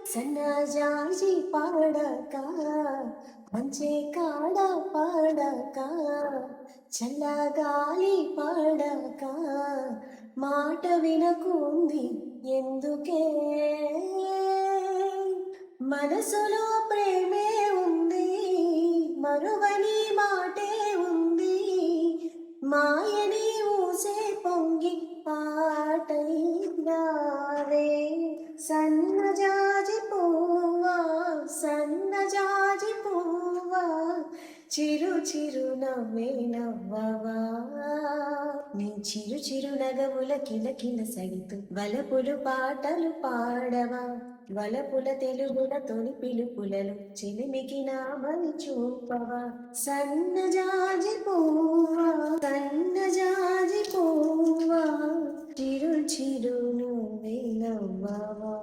సన్నజాజి పాడక మంచే కాడ పాడక చల్లగాలి పాడక మాట వినకుంది ఎందుకే మనసులో ప్రేమే ఉంది మరువని మాటే ఉంది మాయని ఊసే పొంగి పాటై రావే సన్నజాజి పువ్వా సన్నజాజి పువ్వా చిరు చిరు నవ్వే నవ్వవా నీ చిరు చిరు నగవుల కిలకిల సైతు వలపులు పాటలు పాడవా వలపుల తెలుగుల తొలి పిలుపులలో చిలిమికి నామని చూపవా సన్నజాజి పువ్వా సన్నజాజి పువ్వా చిరు చిరు నువ్వే నవ్వవా